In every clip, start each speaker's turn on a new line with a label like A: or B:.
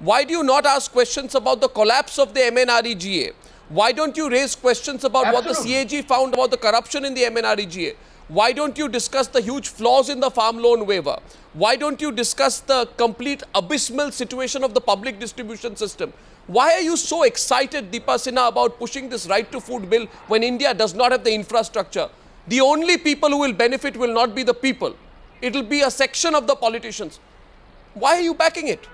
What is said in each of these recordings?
A: Why do you not ask questions about the collapse of the MNREGA? Why don't you raise questions about what the CAG found about the corruption in the MNREGA? Why don't you discuss the huge flaws in the farm loan waiver? Why don't you discuss the complete abysmal situation of the public distribution system? Why are you so excited, Deepa Sinha, about pushing this right to food bill when India does not have the infrastructure? The only people who will benefit will not be the people. It will be a section of the politicians. Why are you backing it?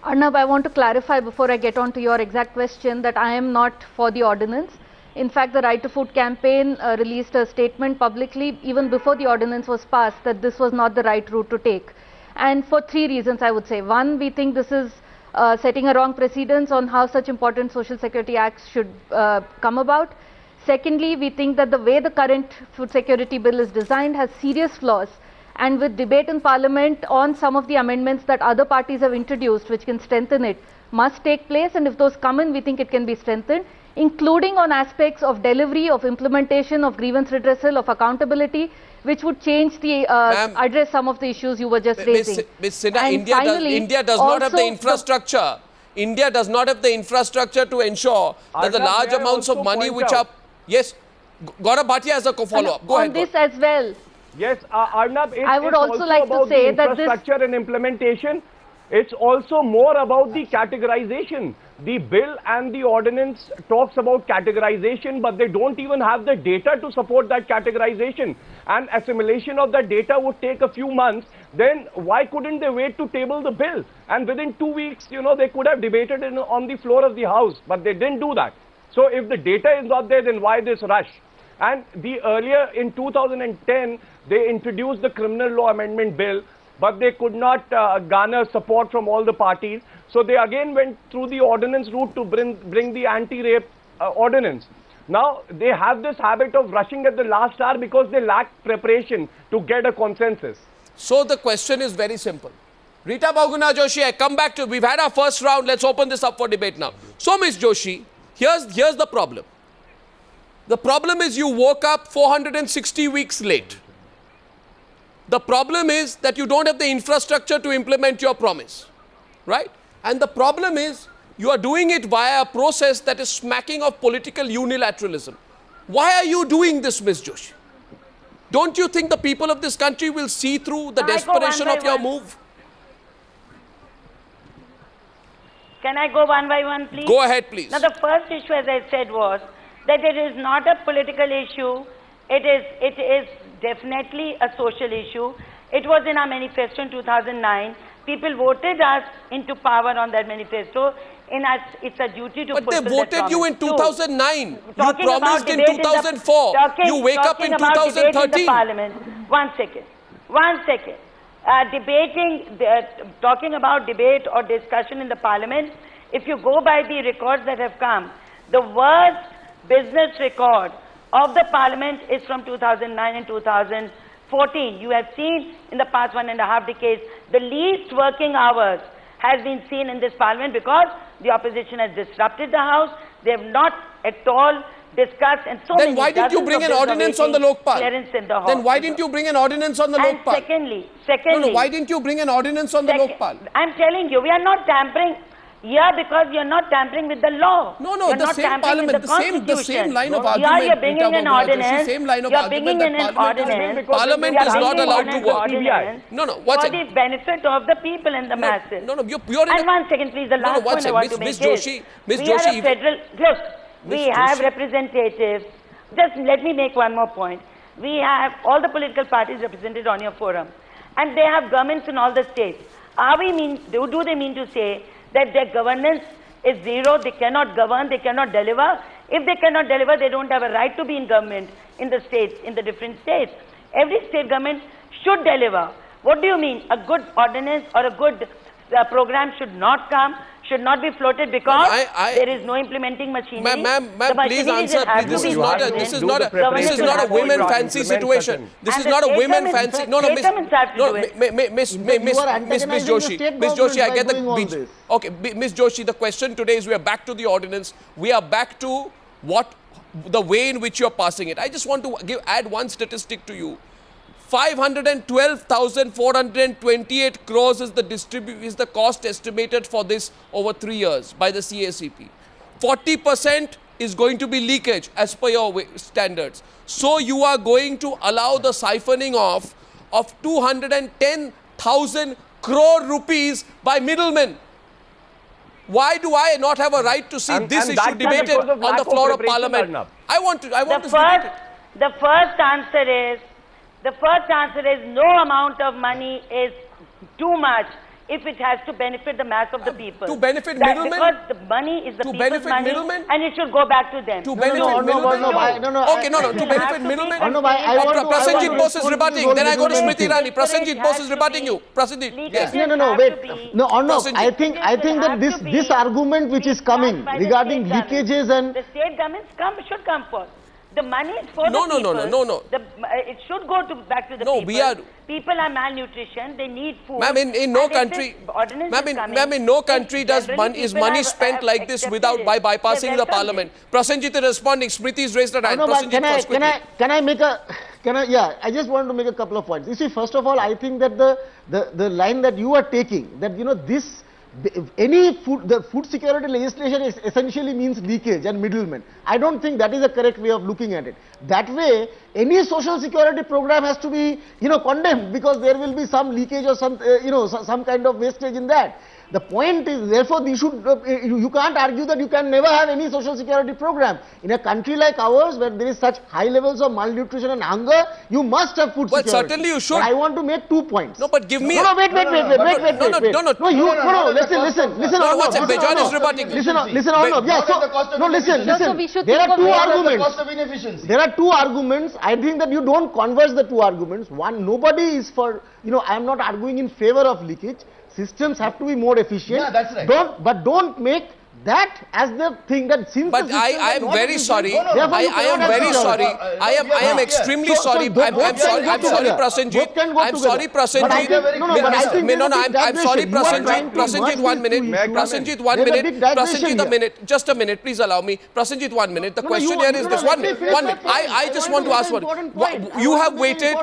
B: Arnab, I want to clarify before I get on to your exact question that I am not for the ordinance. In fact, the Right to Food campaign released a statement publicly even before the ordinance was passed that this was not the right route to take. And for three reasons, I would say. One, we think this is setting a wrong precedence on how such important social security acts should come about. Secondly, we think that the way the current food security bill is designed has serious flaws. And with debate in Parliament on some of the amendments that other parties have introduced, which can strengthen it, must take place. And if those come in, we think it can be strengthened, including on aspects of delivery, of implementation, of grievance redressal, of accountability, which would change the, address some of the issues you were just raising.
A: Ms. Sinha, India does not have the infrastructure. India does not have the infrastructure to ensure that the large amounts of money which are... Yes, Gaurav Bhatia has a follow-up. Go ahead.
C: On this as well.
D: Yes, Arnab,
C: I would also like to say that this
D: infrastructure and implementation, it's also more about the categorization. The bill and the ordinance talks about categorization, but they don't even have the data to support that categorization. And assimilation of that data would take a few months. Then why couldn't they wait to table the bill? And within 2 weeks, they could have debated on the floor of the House, but they didn't do that. So if the data is not there, then why this rush? And the earlier in 2010, they introduced the criminal law amendment bill, but they could not garner support from all the parties. So they again went through the ordinance route to bring the anti-rape ordinance. Now they have this habit of rushing at the last hour because they lack preparation to get a consensus.
A: So the question is very simple. Rita Bahuguna Joshi, I come back to, we've had our first round, let's open this up for debate now. So Ms. Joshi, here's the problem. The problem is you woke up 460 weeks late. The problem is that you don't have the infrastructure to implement your promise, right? And the problem is you are doing it via a process that is smacking of political unilateralism. Why are you doing this, Ms. Joshi? Don't you think the people of this country will see through the desperation of your move?
E: Can I go one by one, please?
A: Go ahead, please.
E: Now, the first issue, as I said, was that it is not a political issue. It is definitely a social issue. It was in our manifesto in 2009. People voted us into power on that manifesto. It's a duty to fulfill that promise.
A: But they voted you in 2009. You promised in 2004. You wake up in 2013.
E: One second. Talking about debate or discussion in the Parliament, if you go by the records that have come, the worst business record of the Parliament is from 2009 and 2014. You have seen in the past 1.5 decades, the least working hours has been seen in this Parliament because the opposition has disrupted the House. They have not at all discussed, and so
A: then why didn't you bring an ordinance on the Lokpal? Then why didn't you bring an ordinance on the Lokpal?
E: Secondly,
A: why didn't you bring an ordinance on the Lokpal?
E: I'm telling you, we are not tampering. Yeah, because you're not tampering with the law.
A: No, the same Parliament, the same line of argument.
E: Yeah, you're bringing an ordinance.
A: Same line of argument that Parliament is not allowed to work.
E: For the benefit of the people and the masses.
A: You're in
E: and one second, please, the last point I want to make is, we are a federal, look, we have representatives. Just let me make one more point. We have all the political parties represented on your forum. And they have governments in all the states. Do they mean to say that their governance is zero, they cannot govern, they cannot deliver? If they cannot deliver, they don't have a right to be in government in the states, in the different states. Every state government should deliver. What do you mean? A good ordinance or a good program should not come, should not be floated because there is no implementing machinery.
A: Ma'am, please answer. This is not a women fancy situation. This is not a women fancy. Miss Joshi, I get the. Okay, Miss Joshi, the question today is we are back to the ordinance. We are back to the way in which you are passing it. I just want to add one statistic to you. 512,428 crores is the cost estimated for this over 3 years by the CACP. 40% is going to be leakage as per your standards. So you are going to allow the siphoning off of 210,000 crore rupees by middlemen. Why do I not have a right to see this issue debated on the floor of Parliament? I want to debate it.
E: The first answer is no amount of money is too much if it has to benefit the mass of the people.
A: To benefit middlemen?
E: Because the money is the people's money and it should go back to them.
A: To benefit middlemen? To benefit middlemen? Prasenjit Bose is rebutting. Then I go to Smriti Irani. Prasenjit Bose is rebutting you. Prasenjit, yes.
C: Wait. No, I think that this argument which is coming regarding leakages and...
E: The state governments should come forth. The money is for the people.
A: No.
E: It should go back to the people. People are malnutrition. They need food.
A: Ma'am, in no country, is money spent like this by bypassing the Parliament. Prasenjit is responding. Smriti is raised her hand.
C: I just want to make a couple of points. You see, first of all, I think that the line that you are taking, that the food security legislation essentially means leakage and middlemen. I don't think that is a correct way of looking at it. That way, any social security program has to be, condemned, because there will be some leakage or some, some kind of wastage in that. The point is, therefore, you can't argue that you can never have any social security program. In a country like ours, where there is such high levels of malnutrition and hunger, you must have food security.
A: But certainly you should.
C: But I want to make 2 points.
A: No, but give me...
C: wait. Listen.
A: Bejan is rebutting.
C: Listen. There are 2 arguments. There are 2 arguments. I think that you don't converse the 2 arguments. One, nobody is for, I am not arguing in favor of leakage. Systems have to be more efficient.
F: Yeah, that's right.
C: Don't make that as the thing that since.
A: But I am very sorry. I am very sorry. I am extremely sorry. I'm sorry, Prasenjit. I'm sorry, Prasenjit. I'm sorry, Prasenjit. Prasenjit, 1 minute. Prasenjit, 1 minute. Prasenjit, a minute. Just a minute. Please allow me. Prasenjit, 1 minute. The question here is this. 1 minute. 1 minute. I just want to ask one. You have waited.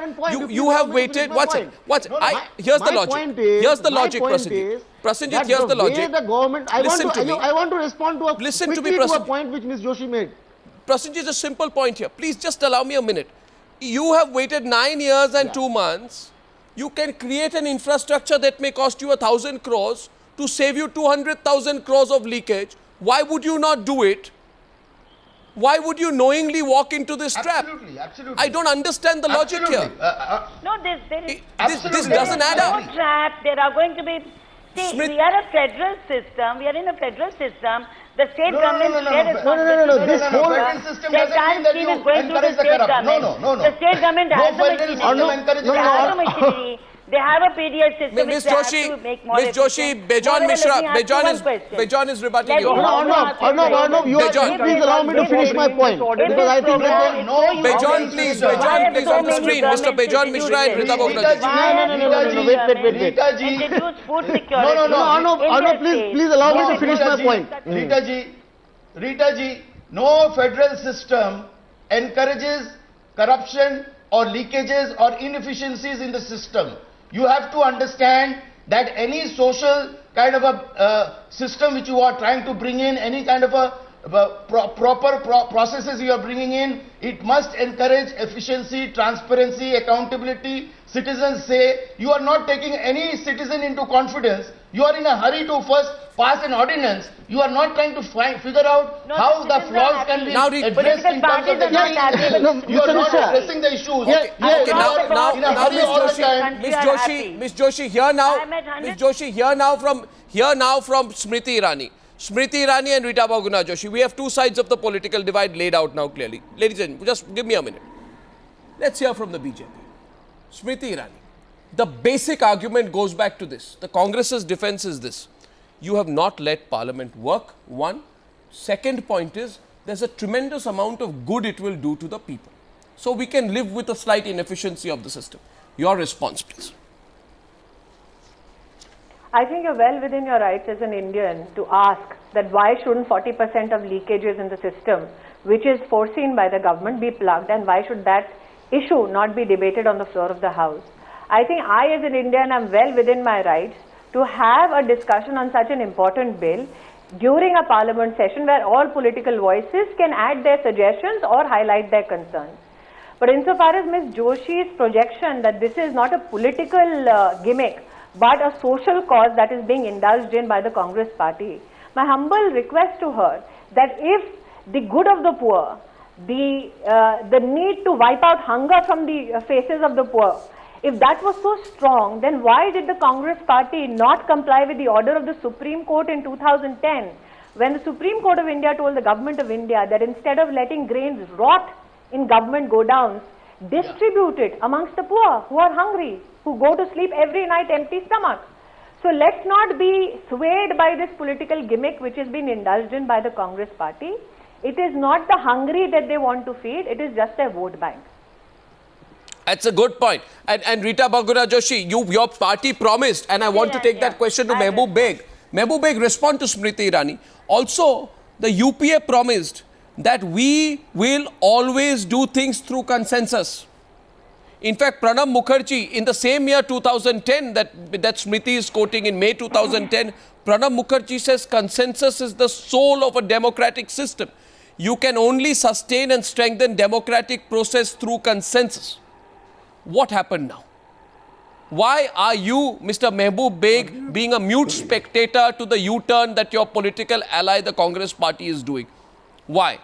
A: You have waited. What's it? Here's the logic. Here's the logic, Prasenjit. Prasenjit, here's the logic.
C: I want to respond to a point which Ms. Joshi made.
A: Prasenjit, is a simple point here. Please just allow me a minute. You have waited 9 years and 2 months. You can create an infrastructure that may cost you 1,000 crores to save you 200,000 crores of leakage. Why would you not do it? Why would you knowingly walk into this trap?
F: Absolutely.
A: I don't understand the logic here. This doesn't add up.
E: No trap. There are going to be... See, we are a federal system. We are in a federal system. The state government share responsibility.
C: This whole
F: federal system doesn't mean that you encourage the corrupt. No.
E: The state government has the machinery. They have a PDS system.
A: Ms. Joshi, Bejan is rebutting you.
C: Arnav, please allow me to finish my point. Because I think that...
A: Bejan, please on the screen. Mr. Bejan Mishra and Rita Bogdaji.
C: Wait.
E: Introduce food security.
C: Arnav, please allow me to finish my point.
F: Rita ji, no federal system encourages corruption or leakages or inefficiencies in the system. You have to understand that any social kind of a system which you are trying to bring in, any kind of a proper processes you are bringing in, it must encourage efficiency, transparency, accountability. Citizens say you are not taking any citizen into confidence. You are in a hurry to first pass an ordinance. You are not trying to figure out how the flaws can be addressed in terms of the You are not addressing the issues.
A: Ms. Joshi, here now from Smriti Irani. Smriti Irani and Rita Bahuguna Joshi. We have 2 sides of the political divide laid out now clearly. Ladies and gentlemen, just give me a minute. Let's hear from the BJP. Smriti Irani. The basic argument goes back to this. The Congress's defense is this. You have not let Parliament work, 1. Second point is, there's a tremendous amount of good it will do to the people. So we can live with a slight inefficiency of the system. Your response, please.
G: I think you're well within your rights as an Indian to ask that why shouldn't 40% of leakages in the system, which is foreseen by the government, be plugged, and why should that issue not be debated on the floor of the House. I think I, as an Indian, am well within my rights to have a discussion on such an important bill during a parliament session where all political voices can add their suggestions or highlight their concerns. But insofar as Ms. Joshi's projection that this is not a political gimmick but a social cause that is being indulged in by the Congress party, my humble request to her that if the good of the poor, the need to wipe out hunger from the faces of the poor, if that was so strong, then why did the Congress party not comply with the order of the Supreme Court in 2010, when the Supreme Court of India told the Government of India that instead of letting grains rot in government godowns, distribute it amongst the poor who are hungry, who go to sleep every night empty stomach. So let's not be swayed by this political gimmick which has been indulged in by the Congress party. It is not the hungry that they want to feed, it is just their vote bank.
A: That's a good point. And Rita Bahuguna Joshi, your party promised, and I want to take that question to Mehboob Beg. Mehboob Beg, respond to Smriti Irani. Also, the UPA promised that we will always do things through consensus. In fact, Pranab Mukherjee, in the same year 2010, that Smriti is quoting in May 2010, Pranab Mukherjee says consensus is the soul of a democratic system. You can only sustain and strengthen democratic process through consensus. What happened now? Why are you, Mr. Mehboob Beg, being a mute spectator to the U-turn that your political ally, the Congress party, is doing? Why?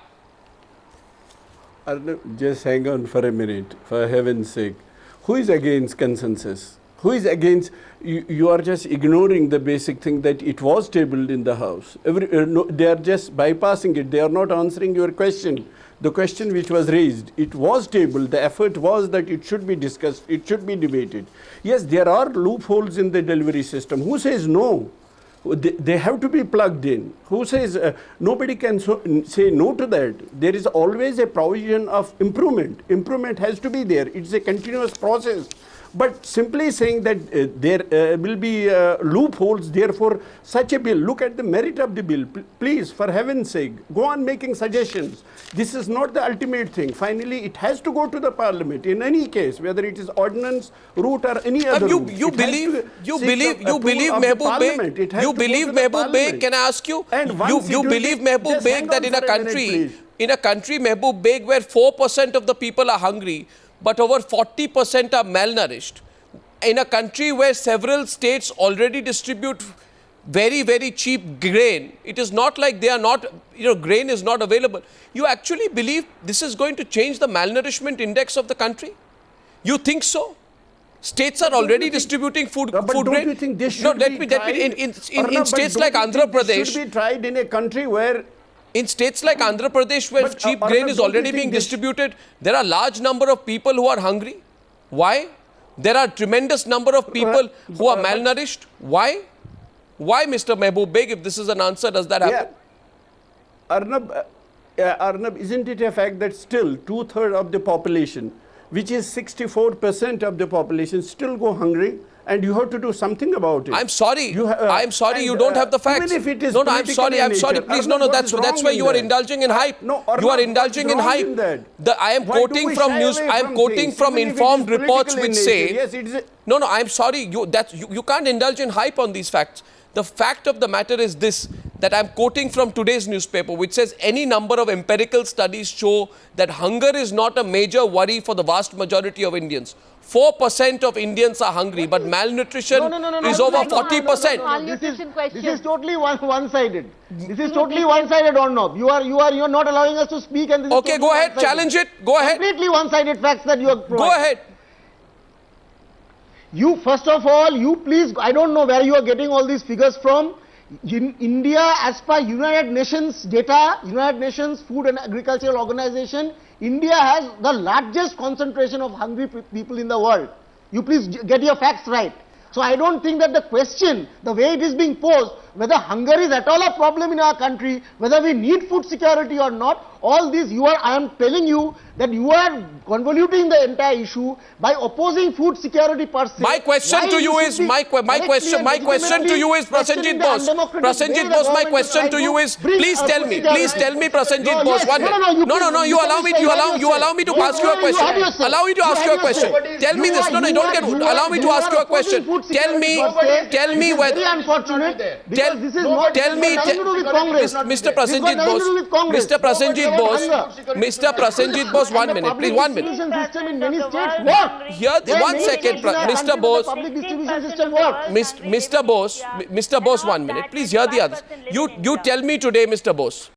H: Just hang on for a minute, for heaven's sake. Who is against consensus? Who is against? You are just ignoring the basic thing that it was tabled in the House. They are just bypassing it. They are not answering your question. The question which was raised, it was tabled. The effort was that it should be discussed. It should be debated. Yes, there are loopholes in the delivery system. Who says no? They have to be plugged in. Who says nobody can say no to that? There is always a provision of improvement. Improvement has to be there. It's a continuous process. But simply saying that there will be loopholes, therefore such a bill, look at the merit of the bill. Please, for heaven's sake, go on making suggestions. This is not the ultimate thing. Finally, it has to go to the parliament in any case, whether it is ordinance, route or any other route.
A: You believe Mehboob Beg, can I ask you? You believe Mehboob Beg that in a country, Mehboob Beg, where 4% of the people are hungry, but over 40% are malnourished, in a country where several states already distribute very, very cheap grain, it is not like they are not, grain is not available. You actually believe this is going to change the malnourishment index of the country? You think so? States are already distributing food grain.
H: Don't you think this should be tried?
A: In states like Andhra Pradesh,
H: this should be tried in a country where
A: in states like Andhra Pradesh, where cheap grain is already being distributed, there are large number of people who are hungry. Why? There are tremendous number of people who are malnourished. Why? Why, Mr. Mehboob Beg, if this is an answer, does that happen?
H: Arnab, isn't it a fact that still 2/3 of the population, which is 64% of the population, still go hungry? And you have to do something about it.
A: I'm sorry. You don't have the facts.
H: Even if it is
A: no, I'm sorry. Please, no. That's where you are indulging in hype.
H: No,
A: you are indulging in hype. I am quoting from news. I am quoting from informed reports which say.
H: Yes, it is.
A: No. I'm sorry. You can't indulge in hype on these facts. The fact of the matter is this, that I'm quoting from today's newspaper, which says any number of empirical studies show that hunger is not a major worry for the vast majority of Indians. 4% of Indians are hungry, but malnutrition is over 40%.
C: This is totally one-sided. This is totally one-sided, Arnab. You are not allowing us to speak. And this
A: okay,
C: is
A: go ahead, challenge it. Go ahead.
C: Completely one-sided facts that you are providing.
A: Go ahead.
C: You, first of all, please, I don't know where you are getting all these figures from. In India, as per United Nations data, United Nations Food and Agricultural Organization, India has the largest concentration of hungry people in the world. You please get your facts right. So I don't think that the question, the way it is being posed, whether hunger is at all a problem in our country, whether we need food security or not, all these I am telling you that you are convoluting the entire issue by opposing food security per se.
A: My question to you is, my question to you is, Prasenjit Bose, my question to you is, please tell me, Prasenjit Bose, 1 minute. No, you allow me to ask you a question. Allow me to ask you a question. Tell me this. No, don't get. Allow me to ask you a question. Tell me whether. Tell me, Mr. Prasenjit Bose, 1 minute, please, 1 minute. Here, 1 second, Mr. Bose. Mr. Bose, 1 minute. Please hear the others. You tell me today, Mr. Bose.